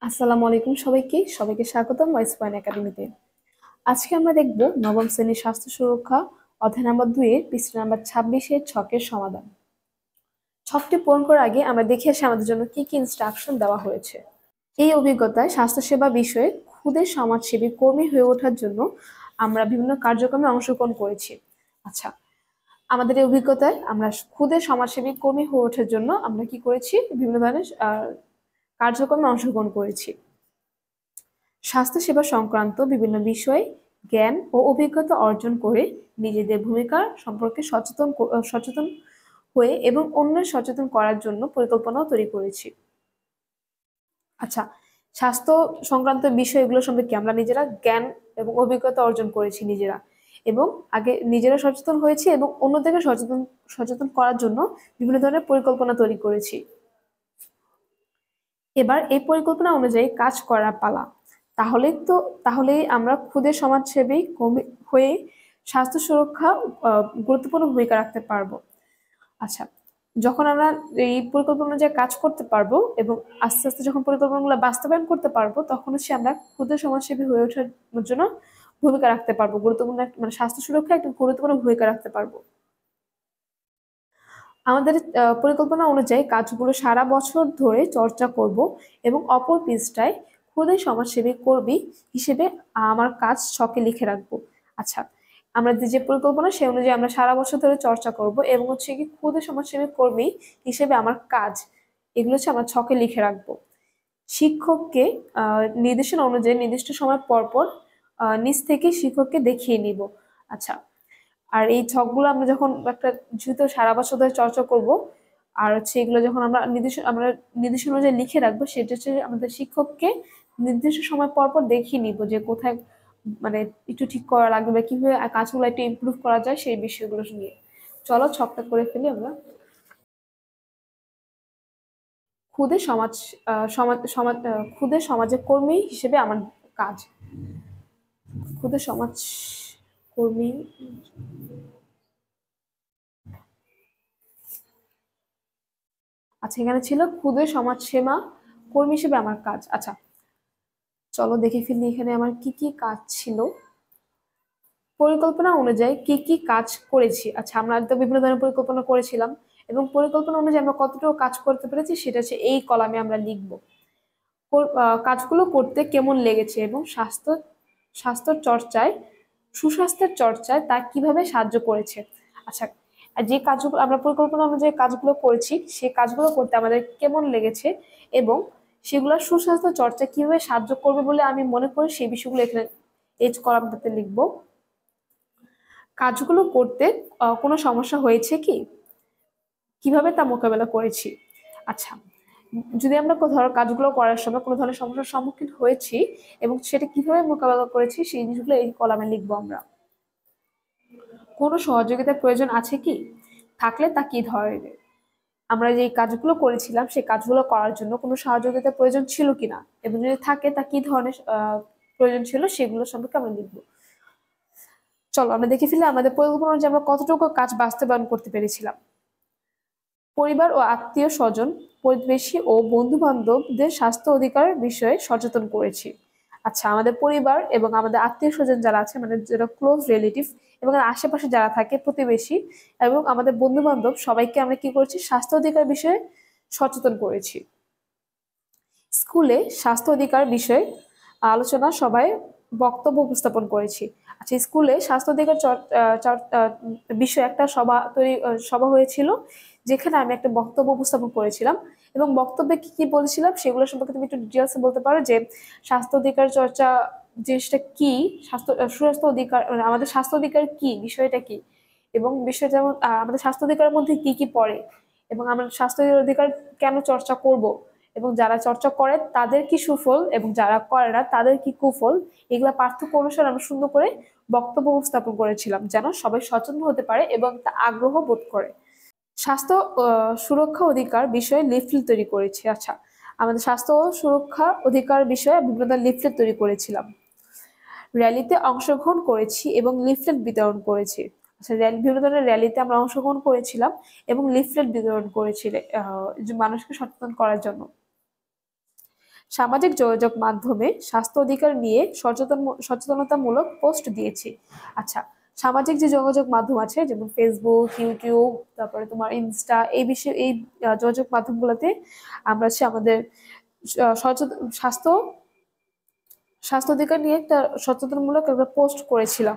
আসসালামু আলাইকুম সবাইকে সবাইকে স্বাগতম ওয়াইস পয়েন্ট একাডেমিতে। আজকে আমরা দেখব নবম শ্রেণীর স্বাস্থ্য সুরক্ষা অধ্যায় নাম্বার 2 এর পৃষ্ঠা নাম্বার 26 ছকের সমাধান। ছকটি পূরণ করার আগে আমরা দেখে আসি আমাদের জন্য কি কি ইনস্ট্রাকশন দেওয়া হয়েছে। এই অভিজ্ঞতায় স্বাস্থ্যসেবা বিষয়ে খুদে সমাজসেবী কর্মী হয়ে ওঠার জন্য আমরা বিভিন্ন কার্যক্রমে অংশগ্রহণ করেছি। আচ্ছা, আমাদের এই অভিজ্ঞতায় আমরা খুদে সমাজসেবী কর্মী হয়ে ওঠার জন্য আমরা কি করেছি, বিভিন্ন ধরনের কার্যক্রমে অংশগ্রহণ করেছি। স্বাস্থ্যসেবা সংক্রান্ত বিভিন্ন বিষয়ে জ্ঞান ও অভিজ্ঞতা অর্জন করে নিজেদের ভূমিকা সম্পর্কে সচেতন হয়ে এবং অন্যের সচেতন করার জন্য পরিকল্পনাও তৈরি করেছি। আচ্ছা, স্বাস্থ্য সংক্রান্ত বিষয়গুলো সম্পর্কে আমরা নিজেরা জ্ঞান এবং অভিজ্ঞতা অর্জন করেছি নিজেরা, এবং আগে নিজেরা সচেতন হয়েছি এবং অন্যদেরকে সচেতন সচেতন করার জন্য বিভিন্ন ধরনের পরিকল্পনা তৈরি করেছি। এবার এই পরিকল্পনা অনুযায়ী কাজ করার পালা। তাহলেই আমরা খুদে সমাজসেবী হয়ে স্বাস্থ্য সুরক্ষা গুরুত্বপূর্ণ ভূমিকা রাখতে পারবো। আচ্ছা, যখন আমরা এই পরিকল্পনা অনুযায়ী কাজ করতে পারবো এবং আস্তে আস্তে যখন পরিকল্পনাগুলো বাস্তবায়ন করতে পারবো, তখন হচ্ছে আমরা খুদে সমাজসেবী হয়ে ওঠার জন্য ভূমিকা রাখতে পারবো। গুরুত্বপূর্ণ মানে স্বাস্থ্য সুরক্ষা একটা গুরুত্বপূর্ণ ভূমিকা রাখতে পারবো। আমাদের পরিকল্পনা অনুযায়ী কাজগুলো সারা বছর ধরে চর্চা করব এবং অপর পৃষ্ঠায় খুদে সমাজসেবী কর্মী হিসেবে আমার কাজ ছকে লিখে রাখবো। আচ্ছা, আমরা যে পরিকল্পনা সে অনুযায়ী আমরা সারা বছর ধরে চর্চা করব এবং হচ্ছে কি খুদে সমাজসেবী কর্মী হিসেবে আমার কাজ, এগুলো হচ্ছে আমরা ছকে লিখে রাখবো। শিক্ষককে নির্দেশনা অনুযায়ী নির্দিষ্ট সময় পর পর নিজ থেকে শিক্ষককে দেখিয়ে নিব। আচ্ছা, আর এই ছকগুলো আমরা যখন একটা যেহেতু সারা বছর ধরে চর্চা করব, আর হচ্ছে এগুলো যখন আমরা নির্দেশনা অনুযায়ী লিখে রাখবো, সেটা হচ্ছে আমাদের শিক্ষককে নির্দিষ্ট সময় পর পর দেখিয়ে নিব যে কোথায় মানে একটু ঠিক করা লাগবে বা কিভাবে কাজগুলো একটু ইমপ্রুভ করা যায় সেই বিষয়গুলো নিয়ে। চলো ছকটা করে ফেলি আমরা। খুদে সমাজ সমাজ সমাজ খুদে সমাজের কর্মী হিসেবে আমার কাজ। খুদে সমাজ কর্মী। আচ্ছা, এখানে ছিল খুদে সমাজসেবা কর্মী হিসেবে আমার কাজ। আচ্ছা, চলো দেখে ফেলি এখানে আমার কি কি কাজ ছিল। পরিকল্পনা অনুযায়ী কি কি কাজ করেছি। আচ্ছা, আমরা তো বিভিন্ন ধরনের পরিকল্পনা করেছিলাম এবং পরিকল্পনা অনুযায়ী আমরা কতটুকু কাজ করতে পেরেছি সেটা হচ্ছে এই কলামে আমরা লিখবো। কাজগুলো করতে কেমন লেগেছে এবং স্বাস্থ্য চর্চায় সুস্বাস্থ্যের চর্চায় তা কিভাবে সাহায্য করেছে। আচ্ছা, আর যে কাজগুলো আমরা পরিকল্পনা অনুযায়ী কাজগুলো করেছি সেই কাজগুলো করতে আমাদের কেমন লেগেছে এবং সেগুলো সুস্বাস্থ্য চর্চা কিভাবে সাহায্য করবে বলে আমি মনে করি, সেই বিষয়গুলো এখানে এই কলামটাতে লিখবো। কাজগুলো করতে কোনো সমস্যা হয়েছে কি, কিভাবে তা মোকাবেলা করেছি। আচ্ছা, যদি আমরা ধরো কাজগুলো করার সময় কোনো ধরনের সমস্যার সম্মুখীন হয়েছি এবং সেটা কিভাবে মোকাবেলা করেছি সেই জিনিসগুলো এই কলামে লিখবো আমরা। কোনো সহযোগিতার প্রয়োজন আছে কি, থাকলে তা কি ধরনের। আমরা যে কাজগুলো করেছিলাম সেই কাজগুলো করার জন্য কোনো সহযোগিতার প্রয়োজন ছিল কিনা এবং যদি থাকে তা কি ধরনের প্রয়োজন ছিল সেগুলো সম্পর্কে আমরা লিখবো। চলো আমরা দেখে ফেলি আমাদের পরিকল্পনা অনুযায়ী আমরা কতটুকু কাজ বাস্তবায়ন করতে পেরেছিলাম। পরিবার ও আত্মীয় স্বজন, প্রতিবেশী ও বন্ধু বান্ধবদের স্বাস্থ্য অধিকার বিষয়ে সচেতন করেছি। আচ্ছা, আমাদের পরিবার এবং আমাদের আত্মীয় স্বজন যারা আছে, মানে যারা ক্লোজ রিলেটিভ এবং আশেপাশে যারা থাকে প্রতিবেশী এবং আমাদের বন্ধু বান্ধব, সবাইকে আমরা কি করেছি, স্বাস্থ্য অধিকার বিষয়ে সচেতন করেছি। স্কুলে স্বাস্থ্য অধিকার বিষয়ে আলোচনা সভায় বক্তব্য উপস্থাপন করেছি। আচ্ছা, স্কুলে স্বাস্থ্য অধিকার বিষয়ে একটা সভা হয়েছিল, যেখানে আমি একটা বক্তব্য উপস্থাপন করেছিলাম এবং বক্তব্যে কি কি বলেছিলাম সেগুলো সম্পর্কে তুমি একটু ডিটেলসে বলতে পারো যে স্বাস্থ্য অধিকার চর্চা জিনিসটা কি, সুস্বাস্থ্য অধিকার মানে আমাদের স্বাস্থ্য অধিকার কি, বিষয়টা কি, এবং বিষয় যেমন আমাদের স্বাস্থ্য অধিকারের মধ্যে কি কি পড়ে এবং আমরা স্বাস্থ্য অধিকার কেন চর্চা করব এবং যারা চর্চা করে তাদের কি সুফল এবং যারা করে না তাদের কি কুফল, এগুলা পার্থক্য অনুসারে আমরা সুন্দর করে বক্তব্য উপস্থাপন করেছিলাম যেন সবাই সচেতন হতে পারে এবং তা আগ্রহ বোধ করে। স্বাস্থ্য সুরক্ষা অধিকার বিষয়ে লিফলেট তৈরি করেছি। আচ্ছা, আমাদের স্বাস্থ্য সুরক্ষা অধিকার বিষয়ে বিভিন্ন লিফলেট তৈরি করেছিলাম। র্যালিতে অংশগ্রহণ করেছি এবং লিফলেট বিতরণ করেছি। আচ্ছা, বিভিন্ন ধরনের র্যালিতে আমরা অংশগ্রহণ করেছিলাম এবং লিফলেট বিতরণ করেছি মানুষকে সচেতন করার জন্য। সামাজিক যোগাযোগ মাধ্যমে স্বাস্থ্য অধিকার নিয়ে সচেতনতামূলক পোস্ট দিয়েছি। আচ্ছা, সামাজিক যে যোগাযোগ মাধ্যম আছে যেমন ফেসবুক, ইউটিউব, তারপরে তোমার ইনস্টা, এই বিষয়ে এই যোগাযোগ মাধ্যমগুলোতে আমরা হচ্ছে আমাদের সচেতন স্বাস্থ্য অধিকার নিয়ে একটা সচেতনমূলক একটা পোস্ট করেছিলাম,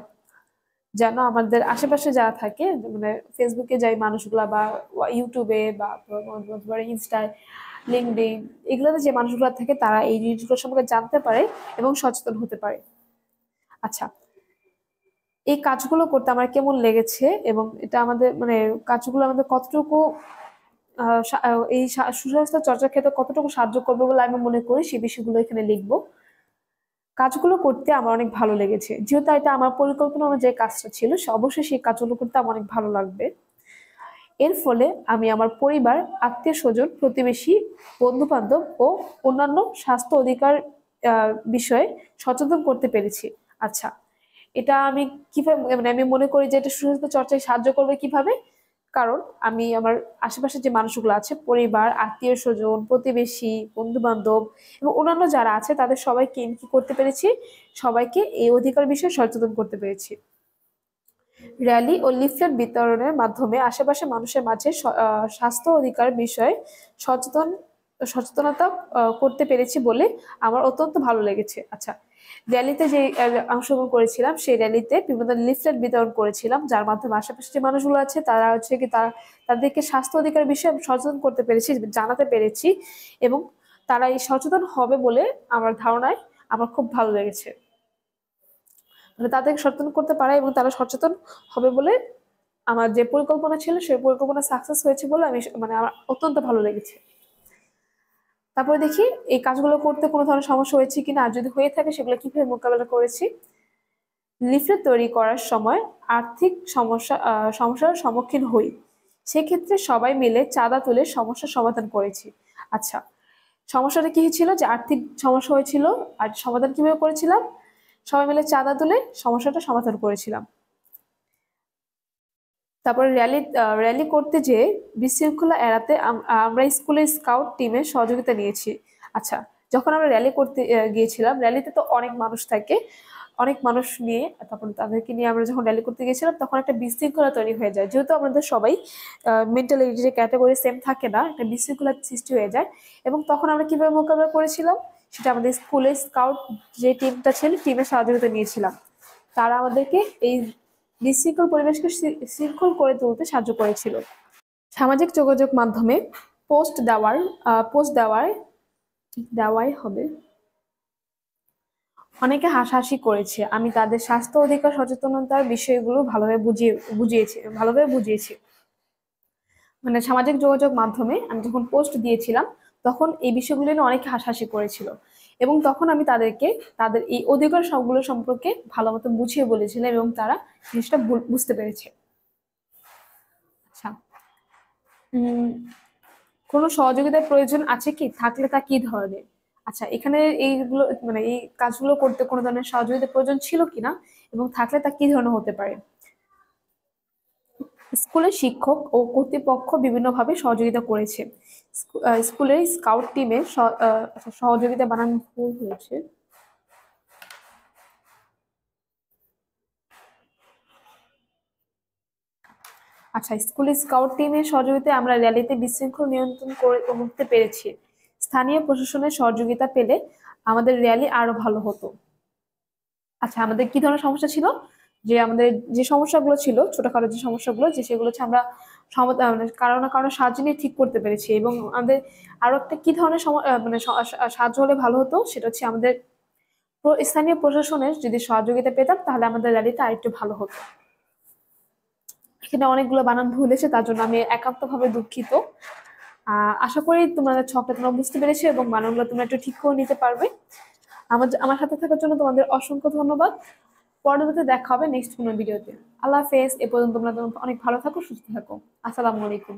যেন আমাদের আশেপাশে যারা থাকে, মানে ফেসবুকে যাই মানুষগুলা বা ইউটিউবে বা তোমার ইনস্টায়, লিঙ্কডইন, এগুলোতে যে মানুষগুলো থাকে তারা এই জিনিসগুলো সম্পর্কে জানতে পারে এবং সচেতন হতে পারে। আচ্ছা, এই কাজগুলো করতে আমার কেমন লেগেছে এবং এটা আমাদের মানে কাজগুলো আমাদের কতটুকু এই সুস্বাস্থ্য চর্চার ক্ষেত্রে কতটুকু সাহায্য করবে বলে আমি মনে করি সেই বিষয়গুলো এখানে লিখবো। কাজগুলো করতে আমার অনেক ভালো লেগেছে, যেহেতু এটা আমার পরিকল্পনা অনুযায়ী কাজটা ছিল, অবশ্যই সেই কাজগুলো করতে আমার অনেক ভালো লাগবে। এর ফলে আমি আমার পরিবার, আত্মীয় স্বজন, প্রতিবেশী, বন্ধু বান্ধব ও অন্যান্য স্বাস্থ্য অধিকার বিষয়ে সচেতন করতে পেরেছি। আচ্ছা, এটা আমি কিভাবে, মানে আমি মনে করি যে এটা সুস্বাস্থ্য চর্চায় সাহায্য করবে কিভাবে, কারণ আমি আমার আশেপাশে যে মানুষগুলো আছে, পরিবার, আত্মীয় স্বজন, প্রতিবেশী, বন্ধু বান্ধব এবং অন্যান্য যারা আছে তাদের সবাইকে আমি কি করতে পেরেছি, সবাইকে এই অধিকার বিষয়ে সচেতন করতে পেরেছি। র্যালি ও লিফলেট বিতরণের মাধ্যমে আশেপাশে মানুষের মাঝে স্বাস্থ্য অধিকার বিষয়ে সচেতন সচেতনতা করতে পেরেছি বলে আমার অত্যন্ত ভালো লেগেছে। আচ্ছা, র্যালিতে যে অংশগ্রহণ করেছিলাম, সেই র্যালিতে বিভিন্ন লিফলেট বিতরণ করেছিলাম, যার মাধ্যমে আশেপাশে যে মানুষগুলো আছে তারা হচ্ছে কি তাদেরকে স্বাস্থ্য অধিকার বিষয়ে সচেতন করতে পেরেছি, জানাতে পেরেছি, এবং তারা এই সচেতন হবে বলে আমার ধারণায় আমার খুব ভালো লেগেছে। মানে তাদেরকে সচেতন করতে পারা এবং তারা সচেতন হবে বলে আমার যে পরিকল্পনা ছিল সেই পরিকল্পনা সাকসেস হয়েছে বলে আমি মানে আমার অত্যন্ত ভালো লেগেছে। তারপরে দেখি এই কাজগুলো করতে কোনো ধরনের সমস্যা হয়েছে কিনা, আর যদি হয়ে থাকে সেগুলো কিভাবে মোকাবেলা করেছি। লিফলেট তৈরি করার সময় আর্থিক সমস্যার সম্মুখীন হই, সেক্ষেত্রে সবাই মিলে চাঁদা তুলে সমস্যার সমাধান করেছি। আচ্ছা, সমস্যাটা কি ছিল, যে আর্থিক সমস্যা হয়েছিল, আর সমাধান কিভাবে করেছিলাম, সবাই মিলে চাঁদা তুলে সমস্যাটা সমাধান করেছিলাম। তারপরে র্যালি করতে যেয়ে বিশৃঙ্খলা এড়াতে আমরা স্কুলের স্কাউট টিমের সহযোগিতা নিয়েছি। আচ্ছা, যখন আমরা র্যালি করতে গিয়েছিলাম, র্যালিতে তো অনেক মানুষ থাকে, অনেক মানুষ নিয়ে, তারপর তাদেরকে নিয়ে আমরা যখন র্যালি করতে গিয়েছিলাম তখন একটা বিশৃঙ্খলা তৈরি হয়ে যায়, যেহেতু আমাদের সবাই মেন্টাল যে ক্যাটাগরি সেম থাকে না, একটা বিশৃঙ্খলার সৃষ্টি হয়ে যায়। এবং তখন আমরা কিভাবে মোকাবেলা করেছিলাম, সেটা আমাদের স্কুলের স্কাউট যে টিমটা ছিল, টিমের সহযোগিতা নিয়েছিলাম। তারা আমাদেরকে এই বিশৃঙ্খল পরিবেশকে শৃঙ্খল করে তুলতে সাহায্য করেছিল। সামাজিক যোগাযোগ মাধ্যমে পোস্ট দেওয়াই হবে, অনেকে হাসাহাসি করেছে। আমি তাদের স্বাস্থ্য অধিকার সচেতনতার বিষয়গুলো ভালোভাবে বুঝিয়েছি। মানে সামাজিক যোগাযোগ মাধ্যমে আমি যখন পোস্ট দিয়েছিলাম তখন এই বিষয়গুলো নিয়ে অনেকে হাসাহাসি করেছিল, এবং তখন আমি তাদেরকে তাদের এই অধিকার সবগুলো সম্পর্কে ভালো মতো বুঝিয়ে বলেছিলাম এবং তারা জিনিসটা বুঝতে পেরেছে। আচ্ছা, কোনো সহযোগিতার প্রয়োজন আছে কি, থাকলে তা কি ধরনের? আচ্ছা, এখানে এইগুলো মানে এই কাজগুলো করতে কোনো ধরনের সহযোগিতার প্রয়োজন ছিল কিনা এবং থাকলে তা কি ধরনের হতে পারে? স্কুলের শিক্ষক ও কর্তৃপক্ষ বিভিন্নভাবে সহযোগিতা করেছে। স্কুলের স্কাউট টিমের সহযোগিতা বানানো ভুল হয়েছে। আচ্ছা, স্কুলের স্কাউট টিমের সহযোগিতায় আমরা র্যালিতে বিশৃঙ্খল নিয়ন্ত্রণ করতে পেরেছি। স্থানীয় প্রশাসনের সহযোগিতা পেলে আমাদের র্যালি আরো ভালো হতো। আচ্ছা, আমাদের কি ধরনের সমস্যা ছিল, যে আমাদের যে সমস্যাগুলো ছিল, ছোটখাটো যে সমস্যাগুলো, যে সেগুলো হচ্ছে আমরা মানে কারো না কারো সাহায্য নিয়ে ঠিক করতে পেরেছি। এবং আমাদের আরো একটা কি ধরনের মানে সাহায্য হলে ভালো হতো, সেটা হচ্ছে আমাদের স্থানীয় প্রশাসনের যদি সহযোগিতা পেতাম তাহলে আমাদের র্যালিটা আরেকটু ভালো হতো। এখানে অনেকগুলো বানান ভুল হয়েছে, তার জন্য আমি একান্তভাবে দুঃখিত। আশা করি তোমাদের ছকটা তোমরা বুঝতে পেরেছো এবং বানানগুলো তোমরা একটু ঠিক করে নিতে পারবে। আমার সাথে থাকার জন্য তোমাদের অসংখ্য ধন্যবাদ। পরবর্তীতে দেখা হবে নেক্সট কোনো ভিডিওতে। আল্লাহ হাফেজ। এ পর্যন্ত তোমরা অনেক ভালো থাকো, সুস্থ থাকো। আসসালামু আলাইকুম।